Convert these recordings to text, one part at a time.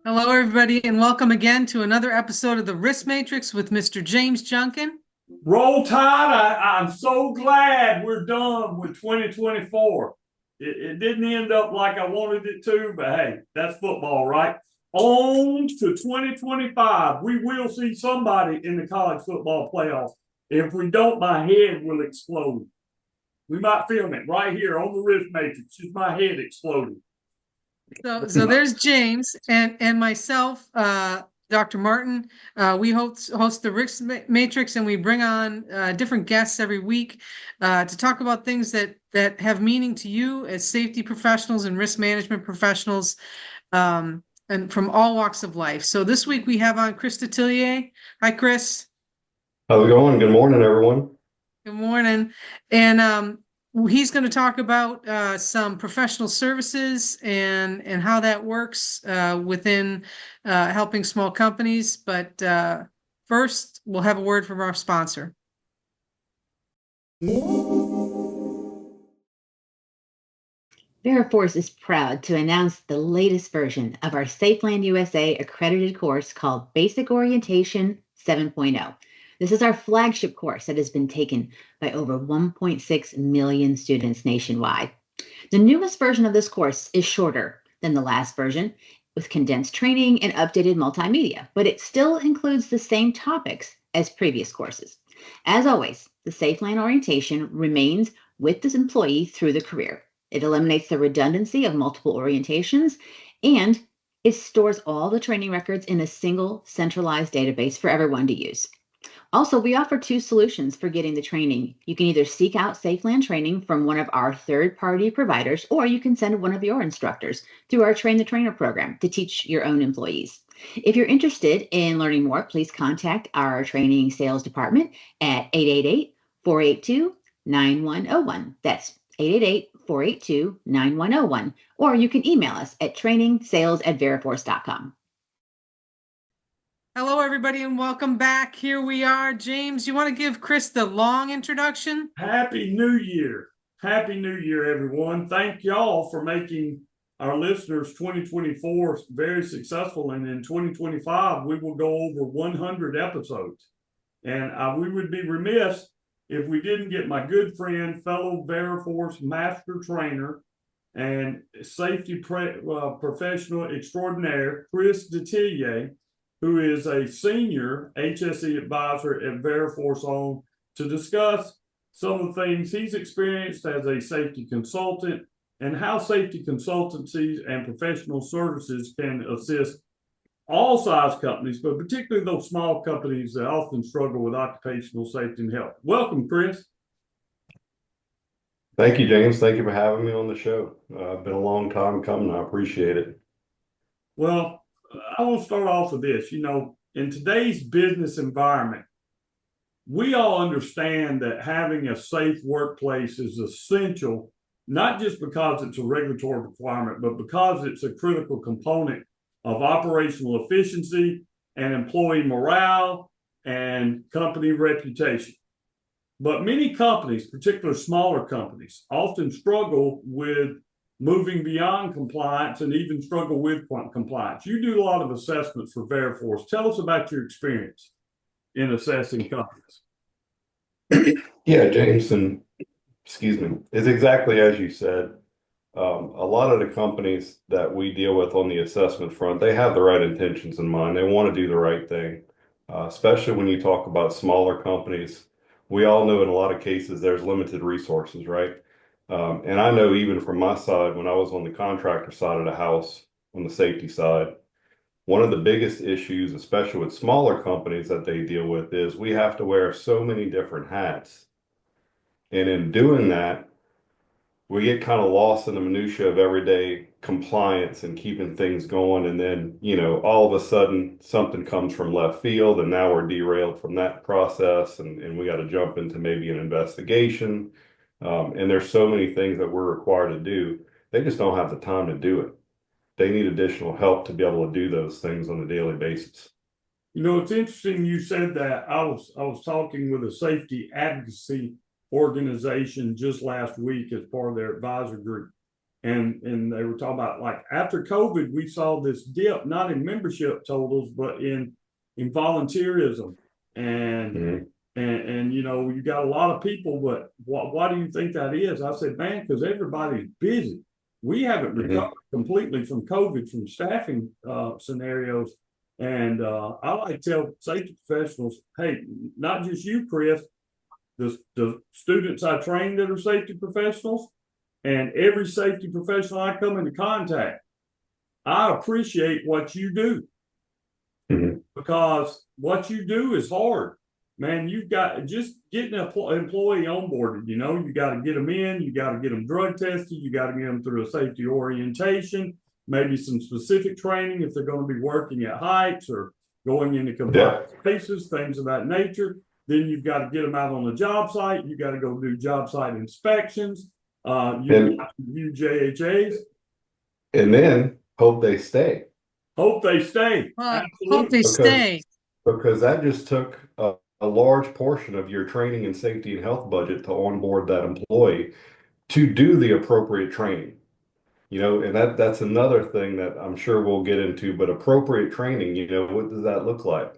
Hello, everybody, and welcome again to another episode of the Risk Matrix with Mr. James Junkin. Roll Tide. I'm so glad we're done with 2024. It didn't end up like I wanted it to, but hey, that's football, right? On to 2025. We will see somebody in the college football playoff. If we don't, my head will explode. We might film it right here on the Risk Matrix. Just my head exploding. So there's James and myself, Dr. Martin. We host the Risk Matrix, and we bring on different guests every week to talk about things that have meaning to you as safety professionals and risk management professionals, and from all walks of life. So this week we have on Chris Detillier. Hi, Chris. How's it going? Good morning, everyone. Good morning. And he's going to talk about some professional services and how that works within helping small companies. But first, we'll have a word from our sponsor. Veriforce is proud to announce the latest version of our Safeland USA accredited course called Basic Orientation 7.0. This is our flagship course that has been taken by over 1.6 million students nationwide. The newest version of this course is shorter than the last version, with condensed training and updated multimedia, but it still includes the same topics as previous courses. As always, the Safeland orientation remains with this employee through the career. It eliminates the redundancy of multiple orientations, and it stores all the training records in a single centralized database for everyone to use. Also, we offer two solutions for getting the training. You can either seek out Safeland training from one of our third-party providers, or you can send one of your instructors through our Train the Trainer program to teach your own employees. If you're interested in learning more, please contact our training sales department at 888-482-9101. That's 888-482-9101. Or you can email us at trainingsales@veriforce.com. Hello, everybody, and welcome back. Here we are. James, you want to give Chris the long introduction? Happy New Year. Happy New Year, everyone. Thank y'all for making our listeners 2024 very successful. And in 2025, we will go over 100 episodes. And we would be remiss if we didn't get my good friend, fellow Veriforce master trainer and safety professional extraordinaire, Chris Detillier, who is a senior HSE advisor at Veriforce on, to discuss some of the things he's experienced as a safety consultant and how safety consultancies and professional services can assist all size companies, but particularly those small companies that often struggle with occupational safety and health. Welcome, Chris. Thank you, James. Thank you for having me on the show. Been a long time coming. I appreciate it. Well, I want to start off with this. In today's business environment, we all understand that having a safe workplace is essential, not just because it's a regulatory requirement, but because it's a critical component of operational efficiency and employee morale and company reputation. But many companies, particularly smaller companies, often struggle with moving beyond compliance and even struggle with compliance. You do a lot of assessments for Veriforce. Tell us about your experience in assessing companies. Yeah, James, and excuse me, it's exactly as you said. A lot of the companies that we deal with on the assessment front, they have the right intentions in mind. They want to do the right thing, especially when you talk about smaller companies. We all know in a lot of cases there's limited resources, right? And I know even from my side, when I was on the contractor side of the house, on the safety side, one of the biggest issues, especially with smaller companies that they deal with, is we have to wear so many different hats. And in doing that, we get kind of lost in the minutia of everyday compliance and keeping things going. And then, all of a sudden something comes from left field and now we're derailed from that process and we got to jump into maybe an investigation. And there's so many things that we're required to do. They just don't have the time to do it. They need additional help to be able to do those things on a daily basis. It's interesting you said that. I was talking with a safety advocacy organization just last week as part of their advisor group. and they were talking about, like, after COVID, we saw this dip, not in membership totals, but in volunteerism. And you know, you got a lot of people, but why do you think that is? I said, man, because everybody's busy. We haven't recovered completely from COVID, from staffing scenarios. And I like to tell safety professionals, hey, not just you, Chris, the students I train that are safety professionals, and every safety professional I come into contact, I appreciate what you do, because what you do is hard. Man, you've got just getting an employee onboarded. You know, you got to get them in, you got to get them drug tested, you got to get them through a safety orientation, maybe some specific training if they're going to be working at heights or going into confined spaces, things of that nature. Then you've got to get them out on the job site. You got to go do job site inspections. You got to do JHAs. And then hope they stay. Hope they stay. Hope they stay. Because that just took a large portion of your training and safety and health budget to onboard that employee to do the appropriate training. You know, and that's another thing that I'm sure we'll get into, but appropriate training, you know, what does that look like?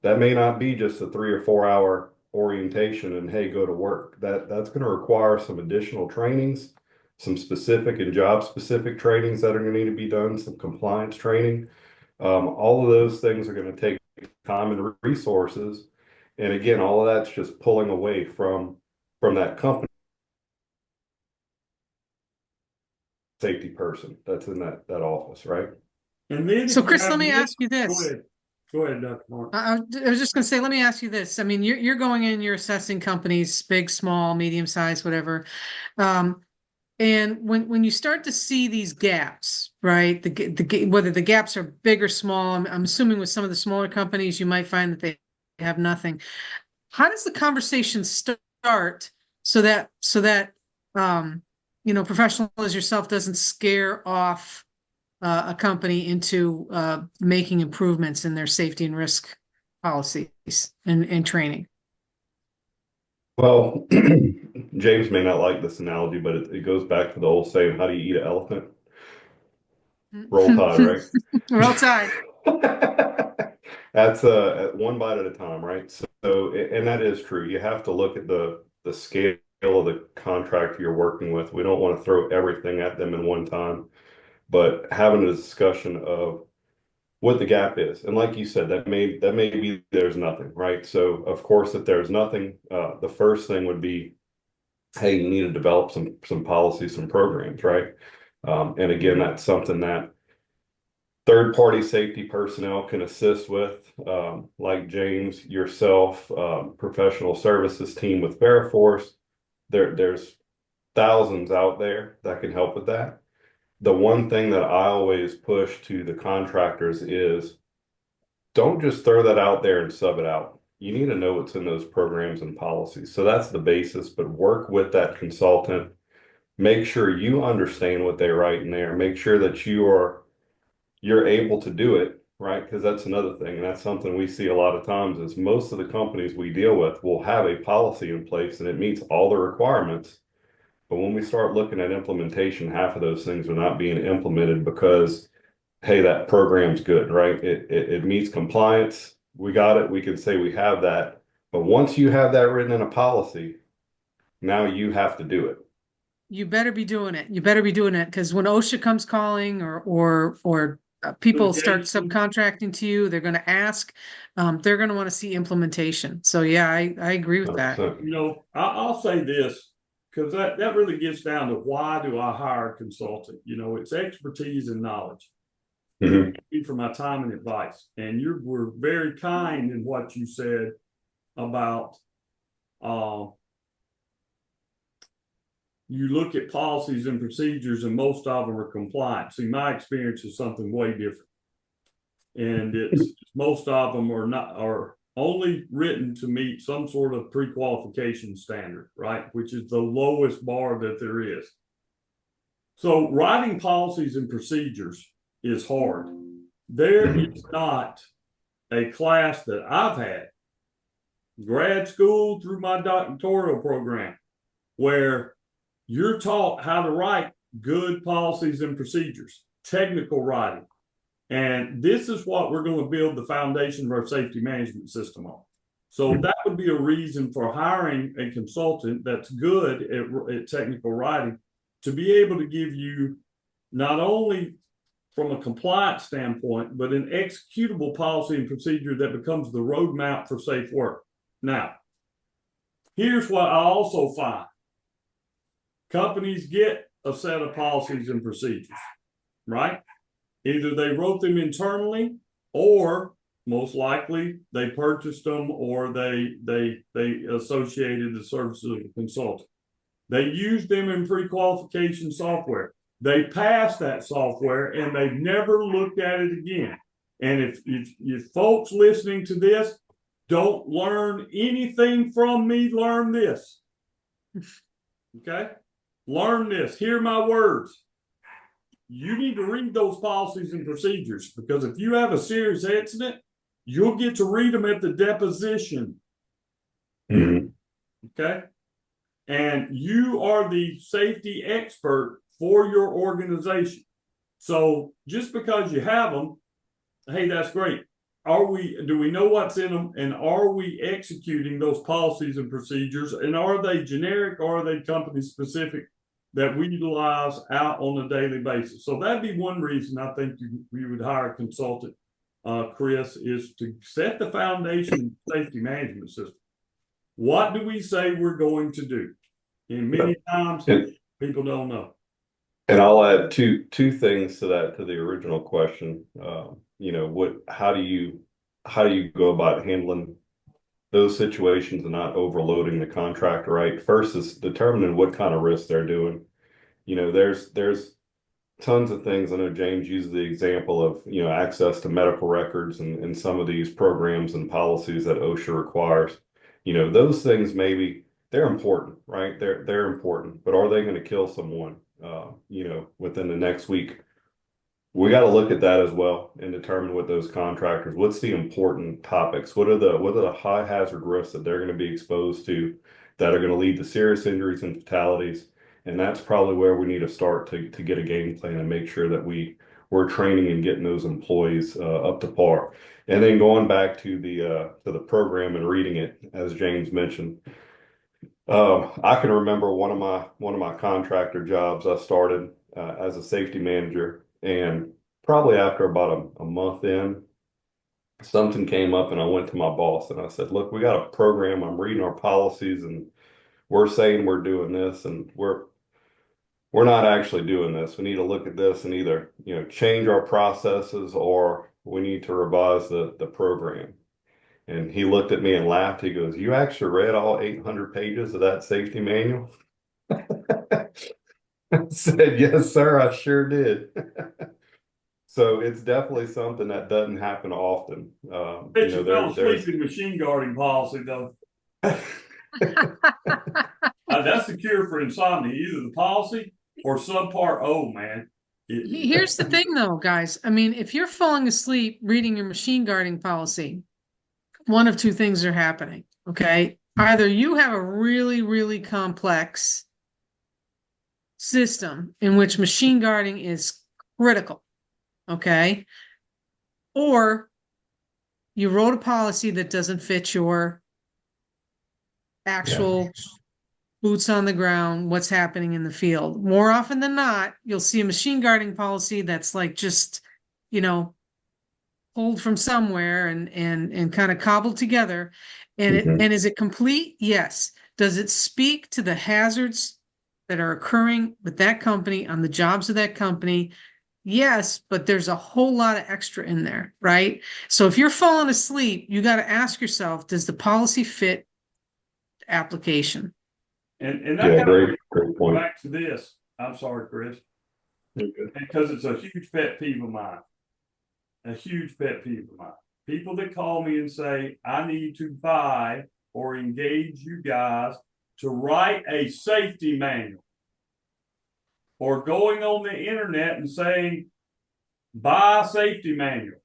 That may not be just a 3 or 4 hour orientation and hey, go to work. That's going to require some additional trainings, some specific and job specific trainings that are going to need to be done, some compliance training. All of those things are going to take time and resources. And again, all of that's just pulling away from that company safety person that's in that office, right? And then, so Chris, let me ask you this. Go ahead, Dr. Mark. I was just going to say, let me ask you this. I mean, you're going in, you're assessing companies, big, small, medium size, whatever. And when you start to see these gaps, right? Whether the gaps are big or small, I'm assuming with some of the smaller companies, you might find that they have nothing. How does the conversation start so that you know, professional as yourself doesn't scare off a company into making improvements in their safety and risk policies and training? Well, James may not like this analogy, but it goes back to the old saying, how do you eat an elephant? Roll Tide, right? Roll Tide. That's one bite at a time, right? So, and that is true. You have to look at the scale of the contractor you're working with. We don't want to throw everything at them in one time, but having a discussion of what the gap is. And like you said, that may be there's nothing, right? So of course, if there's nothing, the first thing would be, hey, you need to develop some policies, some programs, right? And again, that's something that third-party safety personnel can assist with, like James, yourself, professional services team with Veriforce. There's thousands out there that can help with that. The one thing that I always push to the contractors is don't just throw that out there and sub it out. You need to know what's in those programs and policies. So that's the basis, but work with that consultant. Make sure you understand what they write in there. Make sure that you're able to do it, right? Because that's another thing. And that's something we see a lot of times is most of the companies we deal with will have a policy in place and it meets all the requirements. But when we start looking at implementation, half of those things are not being implemented because, hey, that program's good, right? It meets compliance. We got it. We can say we have that. But once you have that written in a policy, now you have to do it. You better be doing it. You better be doing it because when OSHA comes calling or people start subcontracting to you, they're going to ask. They're going to want to see implementation. So yeah, I agree with that. You know, I'll say this, because that really gets down to why do I hire a consultant? You know, it's expertise and knowledge. Thank you for my time and advice. And you were very kind in what you said about you look at policies and procedures and most of them are compliant. See, my experience is something way different. And it's most of them are only written to meet some sort of pre-qualification standard, right? Which is the lowest bar that there is. So writing policies and procedures is hard. There is not a class that I've had, grad school through my doctoral program, where you're taught how to write good policies and procedures, technical writing. And this is what we're going to build the foundation of our safety management system on. So that would be a reason for hiring a consultant that's good at technical writing to be able to give you not only from a compliance standpoint, but an executable policy and procedure that becomes the roadmap for safe work. Now, here's what I also find. Companies get a set of policies and procedures, right? Either they wrote them internally, or most likely they purchased them, or they associated the services of a consultant. They used them in pre-qualification software. They passed that software and they've never looked at it again. And if folks listening to this don't learn anything from me, learn this. Okay? Learn this. Hear my words. You need to read those policies and procedures, because if you have a serious incident, you'll get to read them at the deposition. Mhm. Okay? And you are the safety expert for your organization. So just because you have them, hey, that's great. Do we know what's in them, and are we executing those policies and procedures, and are they generic, or are they company specific that we utilize out on a daily basis? So that'd be one reason I think you would hire a consultant, Chris, is to set the foundation of safety management system. What do we say we're going to do? And many times people don't know. And I'll add two things to that, to the original question. How do you go about handling those situations and not overloading the contractor, right? First is determining what kind of risk they're doing. There's tons of things. I know James uses the example of, access to medical records and some of these programs and policies that OSHA requires. Those things, maybe they're important, right? They're important, but are they going to kill someone, within the next week? We got to look at that as well and determine what those contractors, what's the important topics, what are the high hazard risks that they're going to be exposed to that are going to lead to serious injuries and fatalities. And that's probably where we need to start to get a game plan and make sure that we're training and getting those employees up to par. And then going back to the program and reading it, as James mentioned, I can remember one of my contractor jobs. I started as a safety manager, and probably after about a month in, something came up, and I went to my boss and I said, "Look, we got a program. I'm reading our policies, and we're saying we're doing this, and we're not actually doing this. We need to look at this and either change our processes, or we need to revise the program." And he looked at me and laughed. He goes, "You actually read all 800 pages of that safety manual?" I said, "Yes, sir, I sure did." So it's definitely something that doesn't happen often. Bet you fell asleep in machine guarding policy, though. That's the cure for insomnia, either the policy or subpart O, man. Here's the thing, though, guys. I mean, if you're falling asleep reading your machine guarding policy, one of two things are happening, okay? Either you have a really, really complex system in which machine guarding is critical, okay? Or you wrote a policy that doesn't fit your actual boots on the ground, what's happening in the field. More often than not, you'll see a machine guarding policy that's like just, pulled from somewhere and kind of cobbled together. And is it complete? Yes. Does it speak to the hazards that are occurring with that company on the jobs of that company? Yes, but there's a whole lot of extra in there, right? So if you're falling asleep, you got to ask yourself, does the policy fit the application? And that great point. Back to this. I'm sorry, Chris. Because it's a huge pet peeve of mine. A huge pet peeve of mine. People that call me and say, "I need to buy or engage you guys to write a safety manual," or going on the internet and saying, "Buy a safety manual."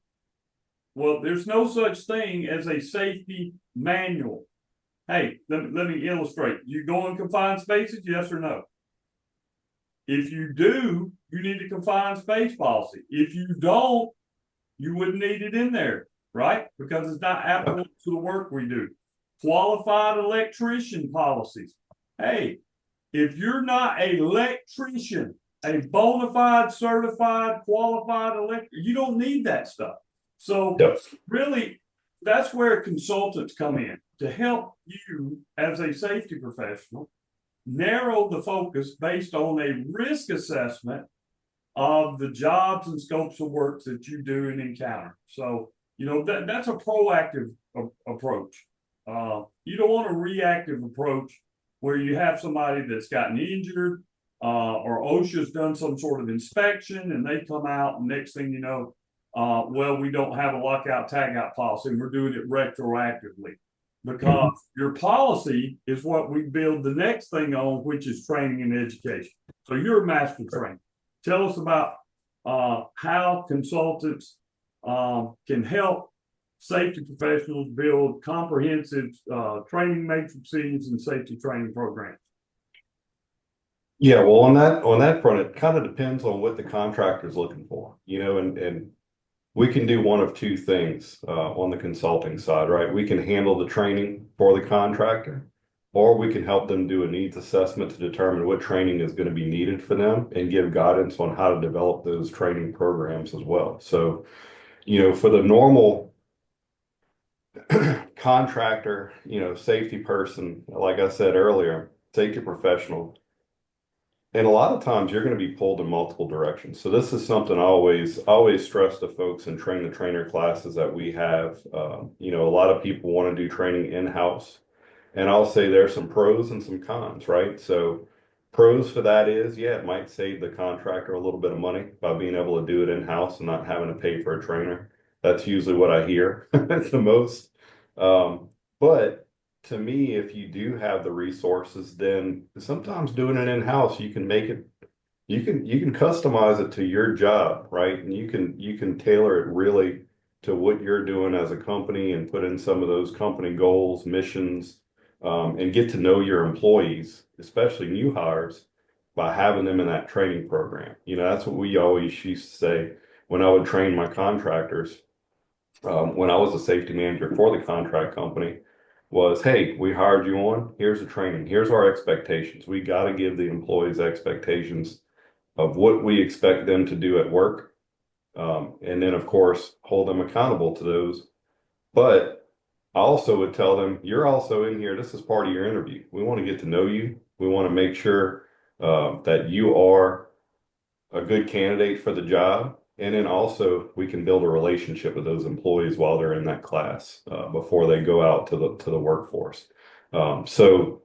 Well, there's no such thing as a safety manual. Hey, let me illustrate. You go in confined spaces, yes or no? If you do, you need a confined space policy. If you don't, you wouldn't need it in there, right? Because it's not applicable to the work we do. Qualified electrician policies. Hey, if you're not an electrician, a bona fide, certified, qualified electrician, you don't need that stuff. So really, that's where consultants come in to help you as a safety professional narrow the focus based on a risk assessment of the jobs and scopes of work that you do and encounter. So, that's a proactive approach. You don't want a reactive approach where you have somebody that's gotten injured, or OSHA's done some sort of inspection and they come out and next thing you know, well, we don't have a lockout tagout policy and we're doing it retroactively. Because your policy is what we build the next thing on, which is training and education. So you're a master trainer. Tell us about how consultants can help safety professionals build comprehensive training matrices and safety training programs. Yeah, well, on that front, it kind of depends on what the contractor's looking for, and we can do one of two things on the consulting side, right? We can handle the training for the contractor, or we can help them do a needs assessment to determine what training is going to be needed for them and give guidance on how to develop those training programs as well. So, for the normal contractor, safety person, like I said earlier, safety professional, and a lot of times you're going to be pulled in multiple directions. So this is something I always stress to folks in train the trainer classes that we have. A lot of people want to do training in-house. And I'll say there's some pros and some cons, right? So pros for that is, yeah, it might save the contractor a little bit of money by being able to do it in-house and not having to pay for a trainer. That's usually what I hear the most. But to me, if you do have the resources, then sometimes doing it in-house, you can make it, you can customize it to your job, right? And you can tailor it really to what you're doing as a company and put in some of those company goals, missions, and get to know your employees, especially new hires, by having them in that training program. That's what we always used to say when I would train my contractors, when I was a safety manager for the contract company, was, hey, we hired you on, here's the training, here's our expectations. We got to give the employees expectations of what we expect them to do at work. And then, of course, hold them accountable to those. But I also would tell them, you're also in here. This is part of your interview. We want to get to know you. We want to make sure that you are a good candidate for the job. And then also we can build a relationship with those employees while they're in that class before they go out to the workforce. So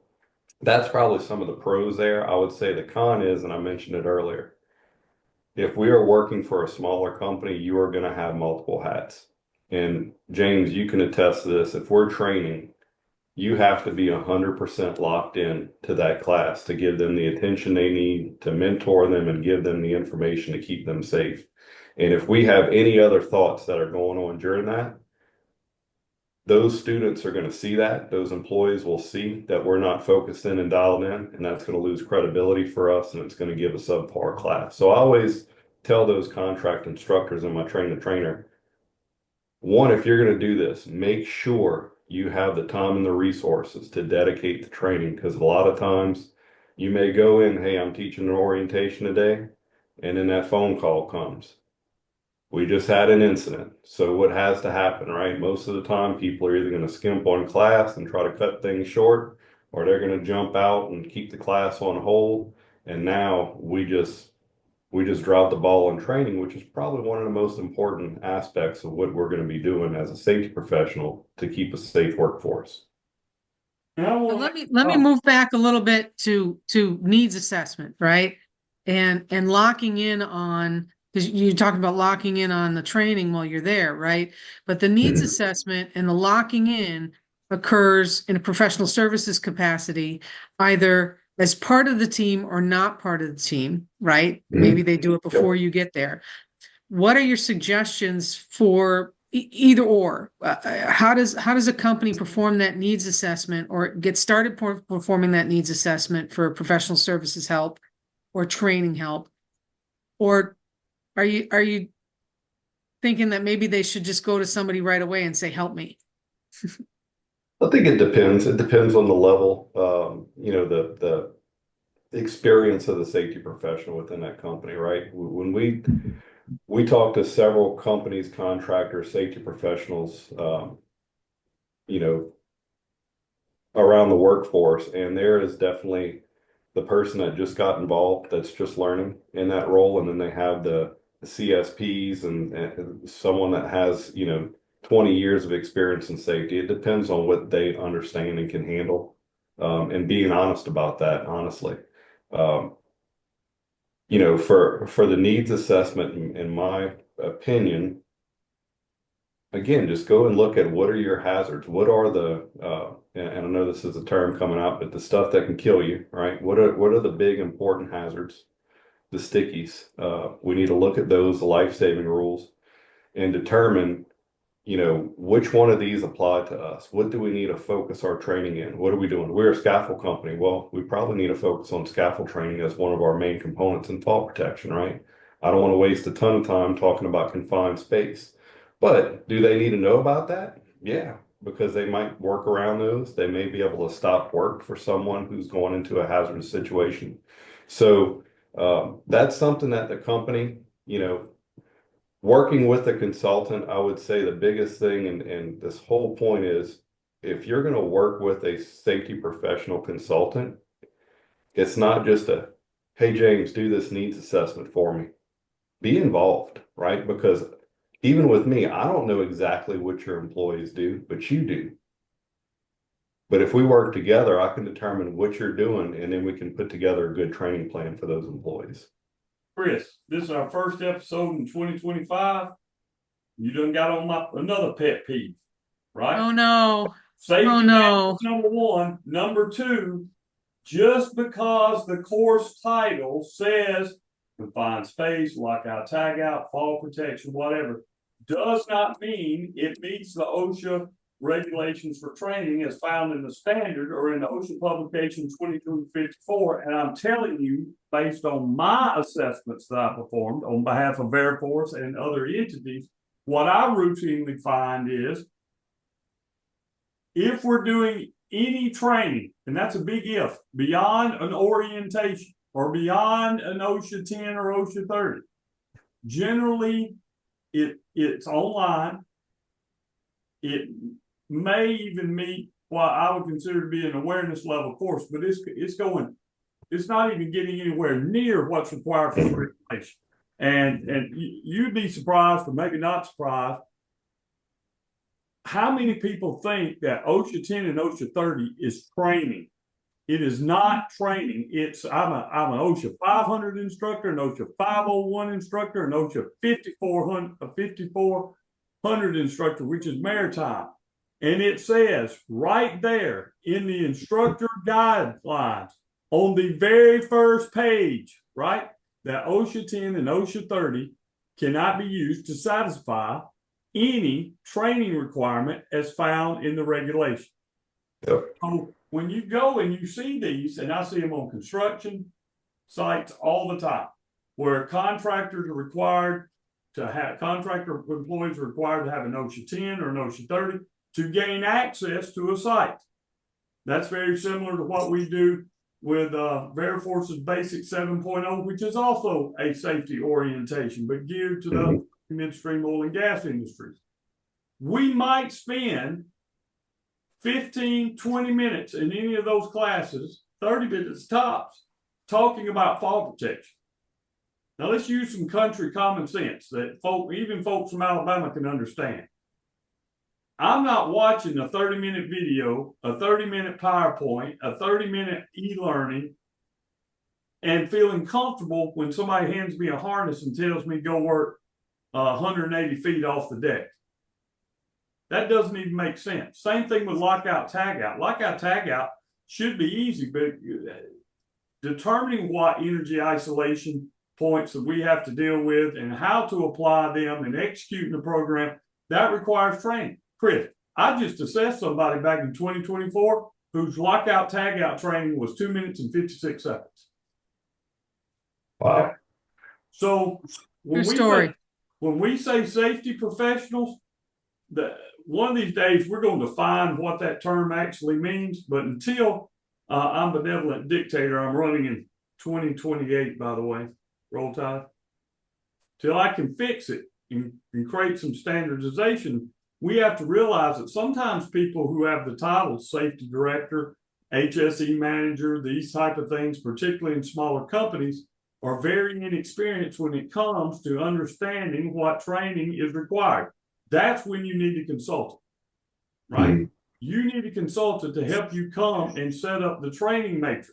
that's probably some of the pros there. I would say the con is, and I mentioned it earlier, if we are working for a smaller company, you are going to have multiple hats. And James, you can attest to this. If we're training, you have to be 100% locked in to that class to give them the attention they need, to mentor them and give them the information to keep them safe. And if we have any other thoughts that are going on during that, those students are going to see that. Those employees will see that we're not focused in and dialed in, and that's going to lose credibility for us, and it's going to give a subpar class. So I always tell those contract instructors in my train the trainer, one, if you're going to do this, make sure you have the time and the resources to dedicate to training, because a lot of times you may go in, hey, I'm teaching an orientation today, and then that phone call comes. We just had an incident. So what has to happen, right? Most of the time, people are either going to skimp on class and try to cut things short, or they're going to jump out and keep the class on hold. And now we just dropped the ball on training, which is probably one of the most important aspects of what we're going to be doing as a safety professional to keep a safe workforce. So let me move back a little bit to needs assessment, right? And locking in on, because you're talking about locking in on the training while you're there, right? But the needs assessment and the locking in occurs in a professional services capacity, either as part of the team or not part of the team, right? Maybe they do it before you get there. What are your suggestions for either or? How does a company perform that needs assessment or get started performing that needs assessment for professional services help? or training help? Or are you thinking that maybe they should just go to somebody right away and say, help me? I think it depends. It depends on the level, the experience of the safety professional within that company, right? When we talk to several companies, contractors, safety professionals, you know, around the workforce, and there is definitely the person that just got involved that's just learning in that role, and then they have the CSPs and someone that has 20 years of experience in safety. It depends on what they understand and can handle, and being honest about that, honestly. Um, for the needs assessment, in my opinion, again, just go and look at what are your hazards. What are and I know this is a term coming out, but the stuff that can kill you, right? What are the big important hazards? The stickies. We need to look at those life-saving rules and determine, which one of these apply to us. What do we need to focus our training in? What are we doing? We're a scaffold company. Well, we probably need to focus on scaffold training as one of our main components in fault protection, right? I don't want to waste a ton of time talking about confined space. But do they need to know about that? Yeah, because they might work around those. They may be able to stop work for someone who's going into a hazardous situation. So that's something that the company, working with a consultant, I would say the biggest thing, and this whole point is, if you're going to work with a safety professional consultant, it's not just hey, James, do this needs assessment for me. Be involved, right? Because even with me, I don't know exactly what your employees do, but you do. But if we work together, I can determine what you're doing, and then we can put together a good training plan for those employees. Chris, this is our first episode in 2025. You done got on another pet peeve, right? Oh no. Safety Oh no. number one. Number two, just because the course title says confined space, lockout, tag out, fall protection, whatever, does not mean it meets the OSHA regulations for training as found in the standard or in the OSHA publication 2254. And I'm telling you, based on my assessments that I performed on behalf of Veriforce and other entities, what I routinely find is if we're doing any training, and that's a big if, beyond an orientation or beyond an OSHA 10 or OSHA 30, generally it's online. It may even meet what I would consider to be an awareness level course, but it's not even getting anywhere near what's required for the regulation. And you'd be surprised, or maybe not surprised, how many people think that OSHA 10 and OSHA 30 is training. It is not training. I'm an OSHA 500 instructor, an OSHA 501 instructor, an OSHA 5400 instructor, which is maritime. And it says right there in the instructor guidelines on the very first page, right, that OSHA 10 and OSHA 30 cannot be used to satisfy any training requirement as found in the regulation. Yep. So when you go and you see these, and I see them on construction sites all the time, where contractor employees are required to have an OSHA 10 or an OSHA 30 to gain access to a site. That's very similar to what we do with Veriforce's Basic 7.0, which is also a safety orientation, but geared to the midstream oil and gas industries. We might spend 15, 20 minutes in any of those classes, 30 minutes tops, talking about fall protection. Now let's use some country common sense that even folks from Alabama can understand. I'm not watching a 30-minute video, a 30-minute PowerPoint, a 30-minute e-learning, and feeling comfortable when somebody hands me a harness and tells me go work 180 feet off the deck. That doesn't even make sense. Same thing with lockout, tag out. Lockout, tag out should be easy, but determining what energy isolation points that we have to deal with and how to apply them and executing the program, that requires training. Chris, I just assessed somebody back in 2024 whose lockout, tag out training was 2 minutes and 56 seconds. Wow. So True when we say story. safety professionals, the one of these days we're going to define what that term actually means. But until I'm benevolent dictator, I'm running in 2028, by the way, roll tide. Till I can fix it and create some standardization, we have to realize that sometimes people who have the title safety director, HSE manager, these type of things, particularly in smaller companies, are very inexperienced when it comes to understanding what training is required. That's when you need a consultant, right? Mm-hmm. You need a consultant to help you come and set up the training matrix,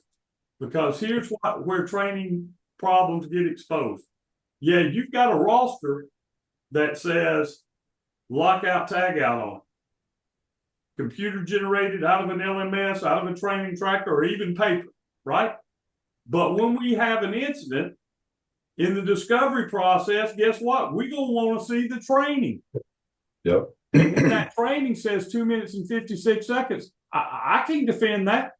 because here's where training problems get exposed. Yeah, you've got a roster that says lockout, tag out on it. Computer generated out of an LMS, out of a training tracker, or even paper, right? But when we have an incident in the discovery process, guess what? We're going to want to see the training. Yep. And when that training says 2 minutes and 56 seconds, I can't defend that.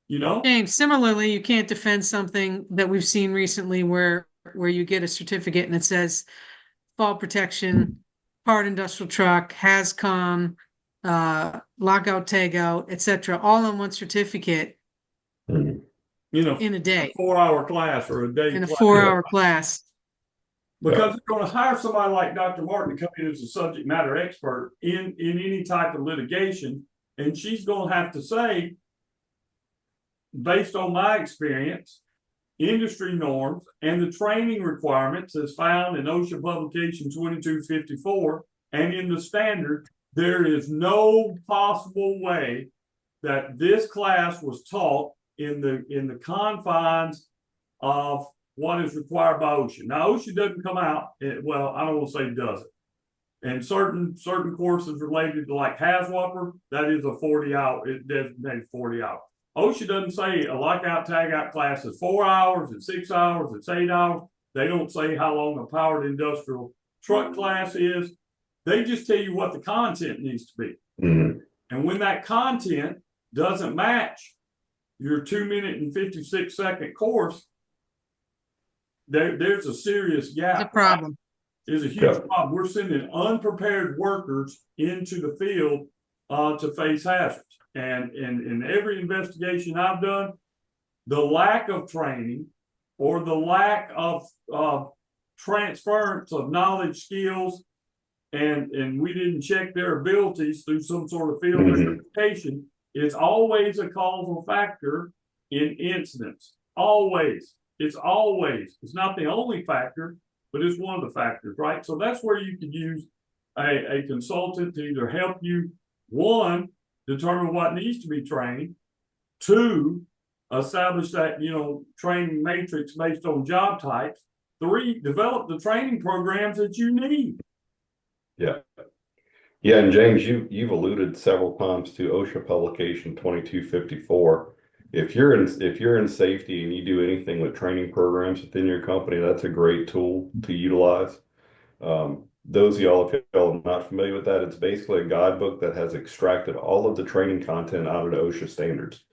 You know? James, similarly, you can't defend something that we've seen recently where you get a certificate and it says fall protection, hard industrial truck, HAZCOM, lockout, tagout, etc., all on one certificate Mm-hmm. You know, in a day, 4-hour class or a day in a class. 4-hour class. Because they're going to hire somebody like Dr. Martin to come in as a subject matter expert in any type of litigation. And she's going to have to say, based on my experience, industry norms, and the training requirements as found in OSHA publication 2254 and in the standard, there is no possible way that this class was taught in the confines of what is required by OSHA. Now, OSHA doesn't come out, well, I don't want to say doesn't. And certain courses related to like HAZWOPER, that is a 40-hour, it designated 40 hours. OSHA doesn't say a lockout tagout class is 4 hours, it's 6 hours, it's 8 hours. They don't say how long a powered industrial truck class is. They just tell you what the content needs to be. Mm-hmm. And when that content doesn't match your 2 minute and 56 second course, there's a serious gap. It's a problem. Is a huge problem. We're sending unprepared workers into the field to face hazards. And in every investigation I've done, the lack of training or the lack of transference of knowledge, skills, and we didn't check their abilities through some sort of field verification is always a causal factor in incidents. Always. It's not the only factor, but it's one of the factors, right? So that's where you could use a consultant to either help you, one, determine what needs to be trained, two, establish that, training matrix based on job types, three, develop the training programs that you need. Yeah. Yeah, and James, you've alluded several times to OSHA publication 2254. If you're in safety and you do anything with training programs within your company, that's a great tool to utilize. Those of y'all, if y'all are not familiar with that, it's basically a guidebook that has extracted all of the training content out of the OSHA standards.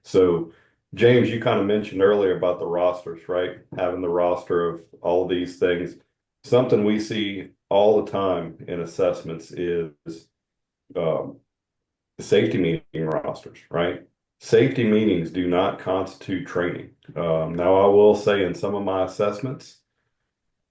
So, James, you kind of mentioned earlier about the rosters, right? Having the roster of all of these things. Something we see all the time in assessments is safety meeting rosters, right? Safety meetings do not constitute training. Now, I will say in some of my assessments,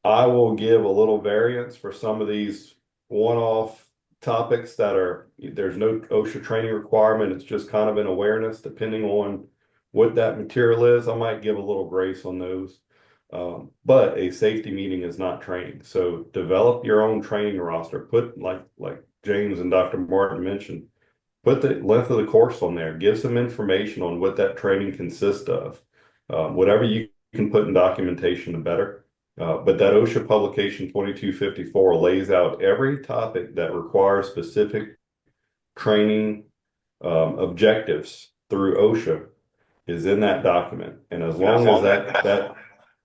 I will give a little variance for some of these one-off topics there's no OSHA training requirement. It's just kind of an awareness depending on what that material is. I might give a little grace on those. But a safety meeting is not training. So develop your own training roster. Put like James and Dr. Martin mentioned, put the length of the course on there. Give some information on what that training consists of. Whatever you can put in documentation, the better. But that OSHA publication 2254 lays out every topic that requires specific training objectives through OSHA is in that document. And as long as that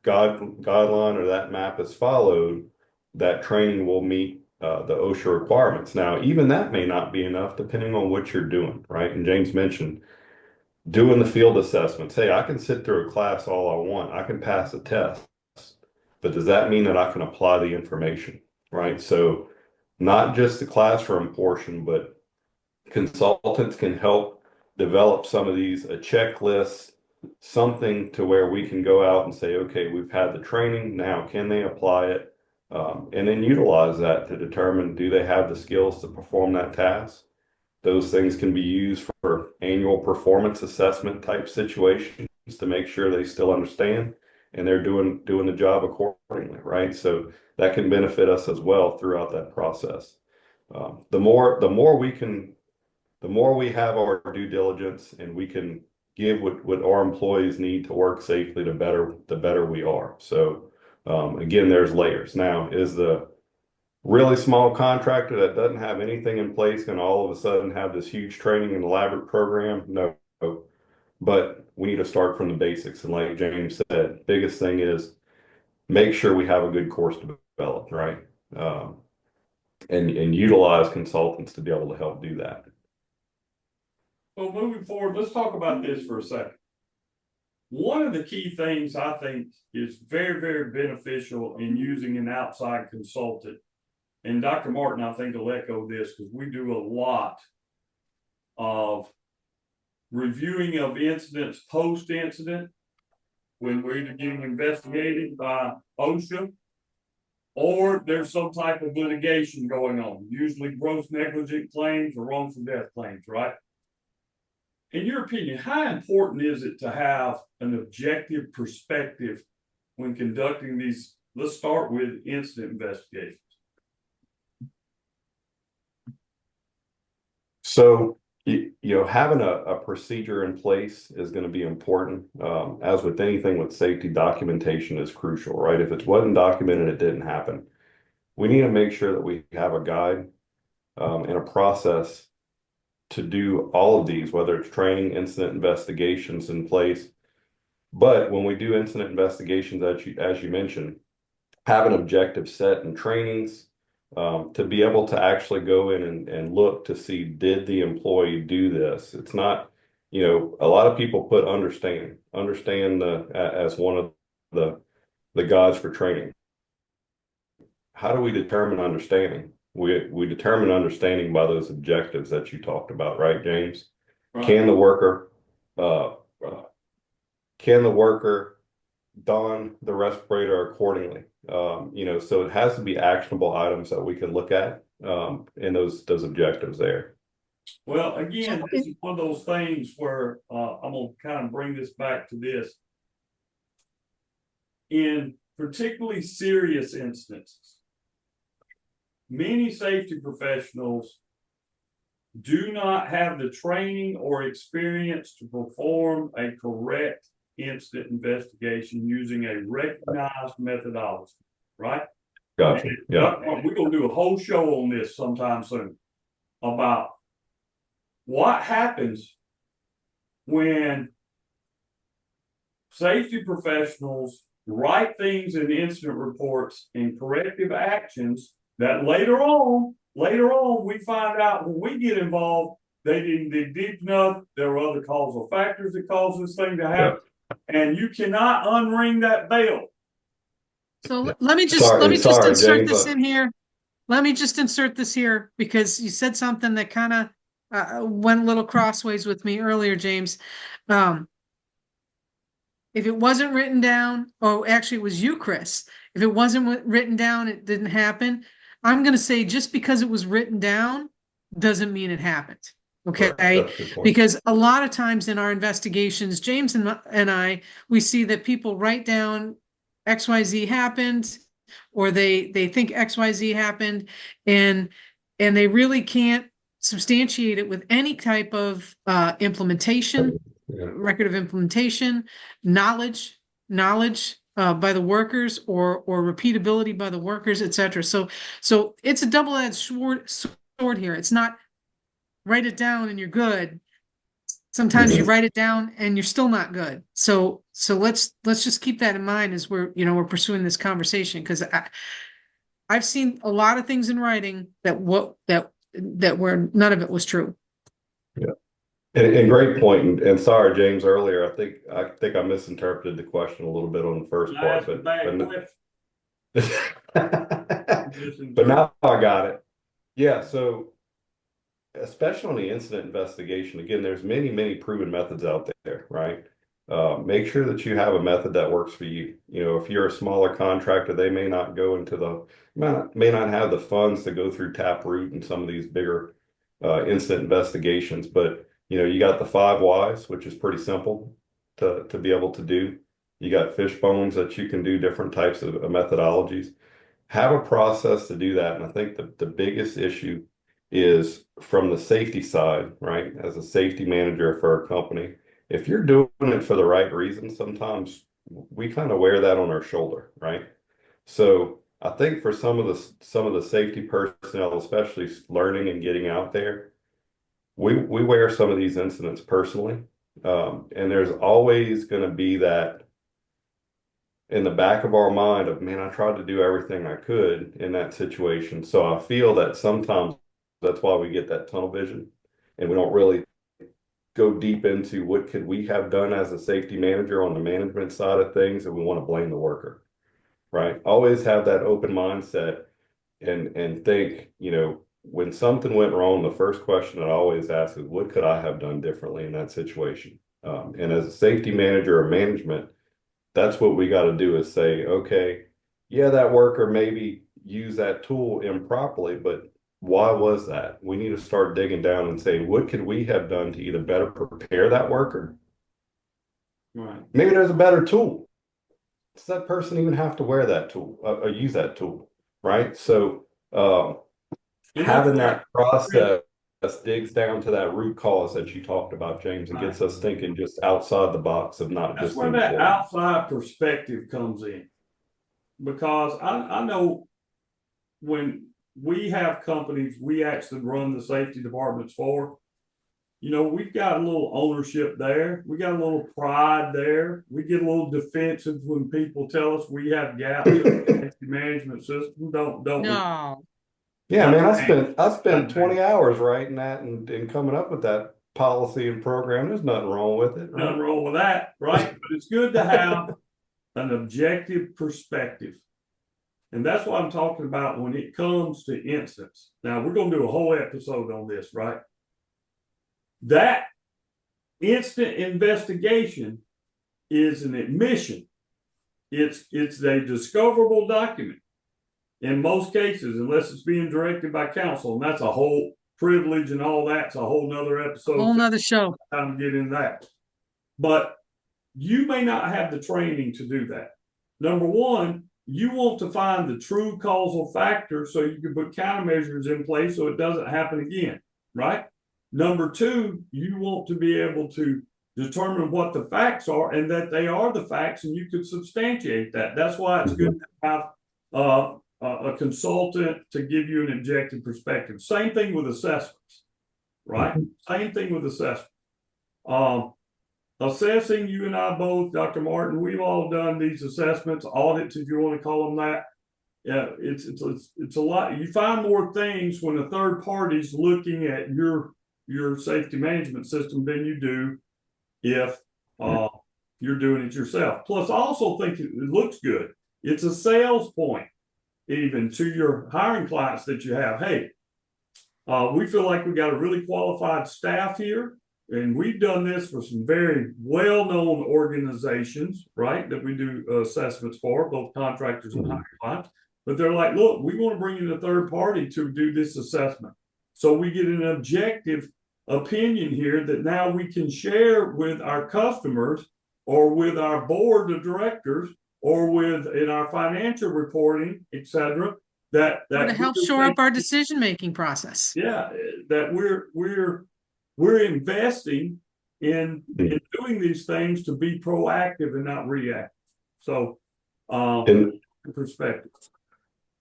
guideline or that map is followed, that training will meet the OSHA requirements. Now, even that may not be enough depending on what you're doing, right? And James mentioned doing the field assessments. Hey, I can sit through a class all I want. I can pass a test, but does that mean that I can apply the information, right? So not just the classroom portion, but consultants can help develop some of these, a checklist, something to where we can go out and say, okay, we've had the training, now can they apply it? And then utilize that to determine, do they have the skills to perform that task? Those things can be used for annual performance assessment type situations to make sure they still understand and they're doing the job accordingly, right? So that can benefit us as well throughout that process. The more we have our due diligence and we can give what our employees need to work safely, the better we are. So again, there's layers. Now, is the really small contractor that doesn't have anything in place can all of a sudden have this huge training and elaborate program? No. But we need to start from the basics. And like James said, biggest thing is make sure we have a good course developed, right? And utilize consultants to be able to help do that. Well, moving forward, let's talk about this for a second. One of the key things I think is very, very beneficial in using an outside consultant, and Dr. Martin, I think, will echo this because we do a lot of reviewing of incidents post-incident when we're either getting investigated by OSHA or there's some type of litigation going on, usually gross negligent claims or wrongful death claims, right? In your opinion, how important is it to have an objective perspective when conducting these? Let's start with incident investigations. So, having a procedure in place is going to be important. As with anything with safety, documentation is crucial, right? If it wasn't documented, it didn't happen. We need to make sure that we have a guide and a process to do all of these, whether it's training, incident investigations in place. But when we do incident investigations, as you mentioned, have an objective set in trainings to be able to actually go in and look to see, did the employee do this? It's not, a lot of people put understand as one of the gods for training. How do we determine understanding? We determine understanding by those objectives that you talked about, right, James? Right. Can the worker don the respirator accordingly? So it has to be actionable items that we can look at in those objectives there. Well, again, this is one of those things where I'm going to kind of bring this back to this. In particularly serious instances, many safety professionals do not have the training or experience to perform a correct incident investigation using a recognized methodology, right? Gotcha. Yeah. We're going to do a whole show on this sometime soon about what happens when safety professionals write things in incident reports and corrective actions that later on we find out when we get involved they didn't dig deep enough. There were other causal factors that caused this thing to happen, and you cannot unring that bell. So let me just insert James, this in here. Let me just insert this here because you said something that kind of went a little crossways with me earlier, James. If it wasn't written down, or actually it was you, Chris, if it wasn't written down, it didn't happen. I'm going to say just because it was written down doesn't mean it happened. Okay. Right. Because a lot of times in our investigations, James and I, we see that people write down XYZ happened, or they think XYZ happened, and they really can't substantiate it with any type of implementation, record of implementation, knowledge by the workers, or repeatability by the workers, etc. So it's a double-edged sword here. It's not write it down and you're good. Sometimes you write it down and you're still not good. So let's just keep that in mind as we're pursuing this conversation, because I've seen a lot of things in writing that where none of it was true. Yeah. And great point. And sorry, James, earlier, I think I misinterpreted the question a little bit on the first I part, asked a bad question. but now I got it. Yeah, so especially on the incident investigation, again, there's many proven methods out there, right? Make sure that you have a method that works for you. You know, if you're a smaller contractor, they may not go into may not have the funds to go through Taproot and some of these bigger incident investigations, but you know, you got the 5 whys, which is pretty simple to be able to do. You got fish bones that you can do different types of methodologies. Have a process to do that. And I think the biggest issue is from the safety side, right? As a safety manager for a company, if you're doing it for the right reason, sometimes we kind of wear that on our shoulder, right? So I think for some of the safety personnel, especially learning and getting out there, we wear some of these incidents personally. And there's always going to be that in the back of our mind of, man, I tried to do everything I could in that situation. So I feel that sometimes that's why we get that tunnel vision and we don't really go deep into what could we have done as a safety manager on the management side of things, and we want to blame the worker, right? Always have that open mindset and think, you know, when something went wrong, the first question I always ask is, what could I have done differently in that situation? And as a safety manager or management, that's what we got to do is say, okay, yeah, that worker maybe used that tool improperly, but why was that? We need to start digging down and saying, what could we have done to either better prepare that worker? Right. Maybe there's a better tool. Does that person even have to wear that tool or use that tool? Right. So having that process digs down to that root cause that you talked about, James, and gets us thinking just outside the box of not That's just where that outside perspective comes in. Because I know when we have companies we actually run the safety departments for, you know, we've got a little ownership there. We got a little pride there. We get a little defensive when people tell us we have gaps in the safety management system. Don't we? No. Yeah, man, I spent 20 hours writing that and coming up with that policy and program. There's nothing wrong with it, right? Nothing wrong with that, right? But it's good to have an objective perspective. And that's what I'm talking about when it comes to incidents. Now, we're going to do a whole episode on this, right? That instant investigation is an admission. It's a discoverable document in most cases, unless it's being directed by counsel, and that's a whole privilege and all that's a whole nother episode. Whole nother show. Time to get in that. But you may not have the training to do that. Number one, you want to find the true causal factor so you can put countermeasures in place so it doesn't happen again, right? Number two, you want to be able to determine what the facts are and that they are the facts, and you could substantiate that. That's why it's good to have a consultant to give you an objective perspective. Same thing with assessments, right? Same thing with assessment. Assessing, you and I both, Dr. Martin, we've all done these assessments, audits, if you want to call them that. Yeah, it's a lot. You find more things when a third party's looking at your safety management system than you do if you're doing it yourself. Plus, I also think it looks good. It's a sales point, even to your hiring clients that you have. Hey, we feel like we got a really qualified staff here. And we've done this for some very well-known organizations, right, that we do assessments for, both contractors and hiring clients. But they're like, look, we want to bring in a third party to do this assessment. So we get an objective opinion here that now we can share with our customers or with our board of directors or with in our financial reporting, et cetera, that to help shore up our decision-making process. Yeah, that we're investing in doing these things to be proactive and not reactive. So, perspective.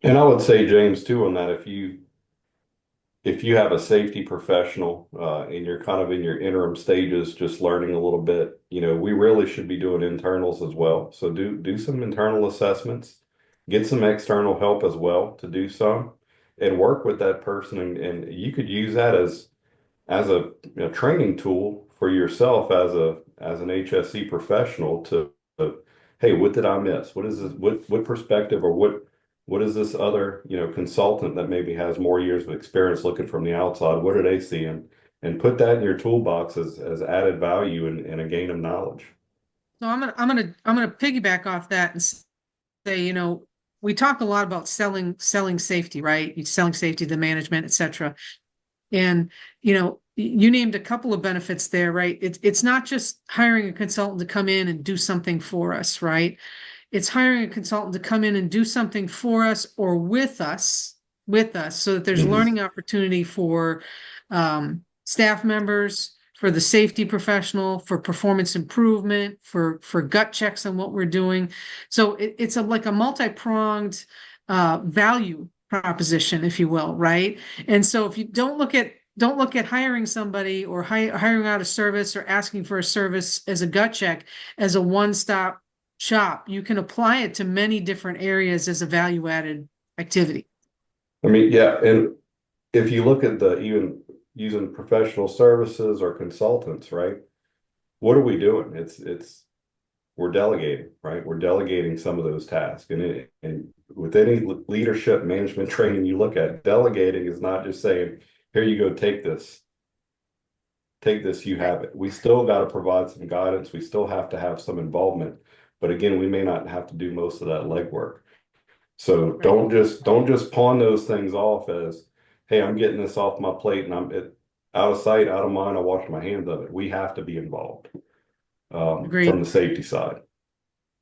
And I would say, James, too, on that, if you have a safety professional and you're kind of in your interim stages, just learning a little bit, you know, we really should be doing internals as well. So do some internal assessments, get some external help as well to do some, and work with that person. And you could use that as as a training tool for yourself as an HSE professional to, hey, what did I miss? What is this? What perspective or what is this other consultant that maybe has more years of experience looking from the outside? What are they seeing? And put that in your toolbox as added value and a gain of knowledge. So I'm gonna piggyback off that and say, we talk a lot about selling safety, right? Selling safety to management, etc. And you named a couple of benefits there, right? It's not just hiring a consultant to come in and do something for us, right? It's hiring a consultant to come in and do something for us or with us, so that there's Mhm. learning opportunity for staff members, for the safety professional, for performance improvement, for gut checks on what we're doing. So it's like a multi-pronged value proposition, if you will, right? And so if you don't look at hiring somebody or hiring out a service or asking for a service as a gut check as a one-stop shop. You can apply it to many different areas as a value-added activity. I mean, yeah, and if you look at the even using professional services or consultants, right? What are we doing? It's we're delegating, right? We're delegating some of those tasks. And with any leadership management training you look at, delegating is not just saying, here you go, take this, you have it. We still got to provide some guidance. We still have to have some involvement. But again, we may not have to do most of that legwork. So Right. don't just pawn those things off as, hey, I'm getting this off my plate and out of sight, out of mind, I wash my hands of it. We have to be involved from Agreed. the safety side.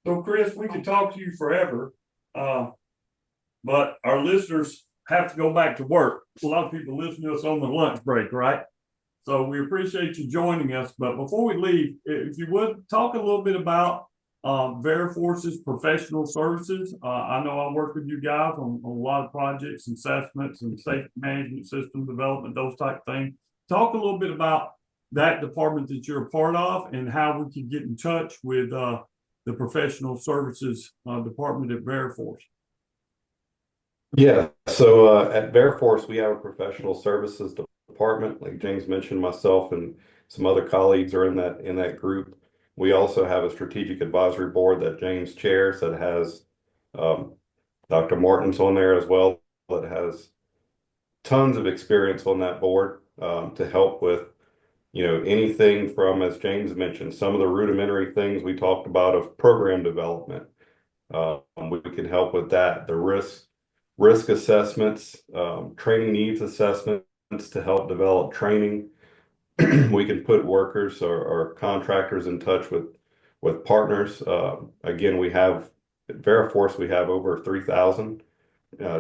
So, Chris, we could talk to you forever, but our listeners have to go back to work. A lot of people listen to us on the lunch break, right? So we appreciate you joining us. But before we leave, if you would talk a little bit about Veriforce's professional services. I know I work with you guys on a lot of projects, assessments, and safety management system development, those type of things. Talk a little bit about that department that you're a part of and how we can get in touch with the professional services department at Veriforce. Yeah, so at Veriforce, we have a professional services department. Like James mentioned, myself and some other colleagues are in that group. We also have a strategic advisory board that James chairs that has um, Dr. Martin's on there as well, that has tons of experience on that board to help with anything from, as James mentioned, some of the rudimentary things we talked about of program development. We can help with that. The risk assessments, training needs assessments to help develop training. We can put workers or contractors in touch with partners. Again, we have at Veriforce, we have over 3,000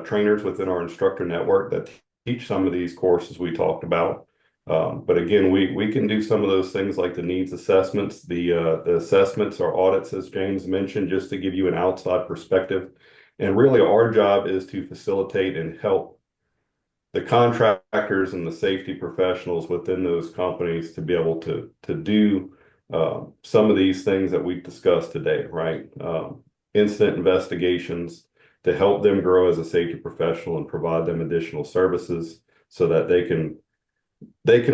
trainers within our instructor network that teach some of these courses we talked about. But again, we can do some of those things like the needs assessments, the assessments or audits, as James mentioned, just to give you an outside perspective. And really, our job is to facilitate and help the contractors and the safety professionals within those companies to be able to do some of these things that we've discussed today, right? Incident investigations to help them grow as a safety professional and provide them additional services so that they can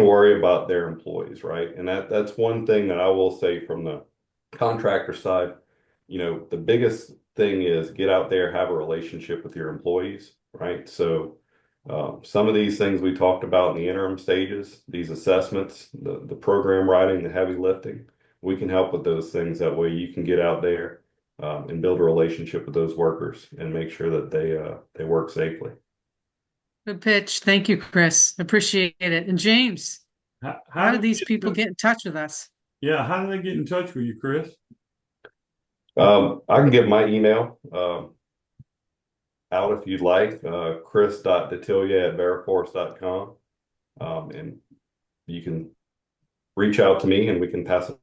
worry about their employees, right? And that's one thing that I will say from the contractor side. The biggest thing is get out there, have a relationship with your employees, right? So some of these things we talked about in the interim stages, these assessments, the program writing, the heavy lifting, we can help with those things. That way you can get out there and build a relationship with those workers and make sure that they work safely. Good pitch. Thank you, Chris. Appreciate it. And James, how How do do these they people get in touch with us? Yeah, how do they get in touch with you, Chris? I can give my email out if you'd like, chris.detillia@veriforce.com. And you can reach out to me and we can pass it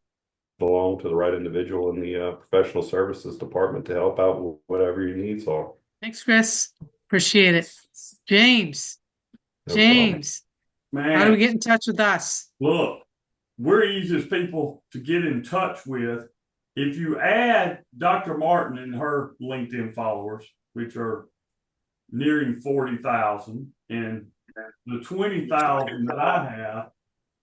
along to the right individual in the professional services department to help out with whatever your needs are. Thanks, Chris. Appreciate it. James, No problem. James, how do Man, we get in touch with us? look, we're easiest people to get in touch with. If you add Dr. Martin and her LinkedIn followers, which are nearing 40,000, and the 20,000 that I have,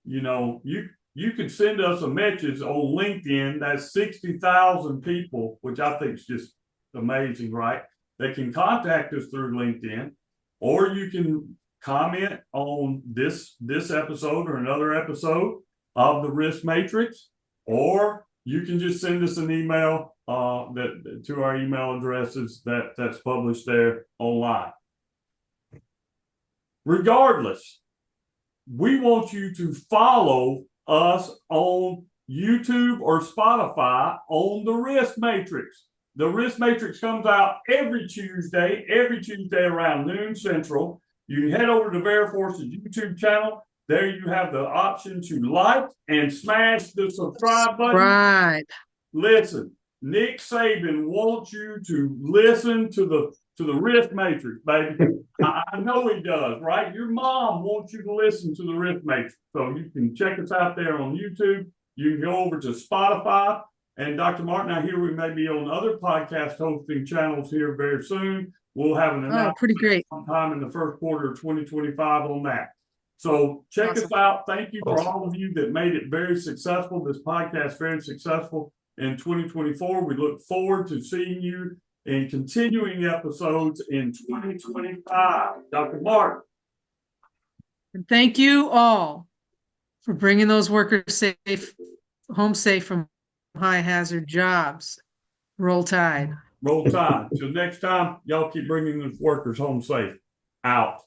you can send us a message on LinkedIn. That's 60,000 people, which I think is just amazing, right? They can contact us through LinkedIn, or you can comment on this episode or another episode of the Risk Matrix, or you can just send us an email that to our email addresses that's published there online. Regardless, we want you to follow us on YouTube or Spotify on the Risk Matrix. The Risk Matrix comes out every Tuesday around noon Central. You can head over to Veriforce's YouTube channel. There you have the option to like and smash the subscribe button. Right. Listen, Nick Saban wants you to listen to the Risk Matrix, baby. I know he does, right? Your mom wants you to listen to the Risk Matrix. So you can check us out there on YouTube. You can go over to Spotify. And Dr. Martin, I hear we may be on other podcast hosting channels here very soon. We'll have an announcement pretty great. sometime in the first quarter of 2025 on that. So check us out. Thank you for all of you that made it very successful. This podcast very successful in 2024. We look forward to seeing you in continuing episodes in 2025. Dr. Martin. And thank you all for bringing those workers home safe from high hazard jobs. Roll Tide. Roll Tide. Till next time, y'all keep bringing the workers home safe. Out.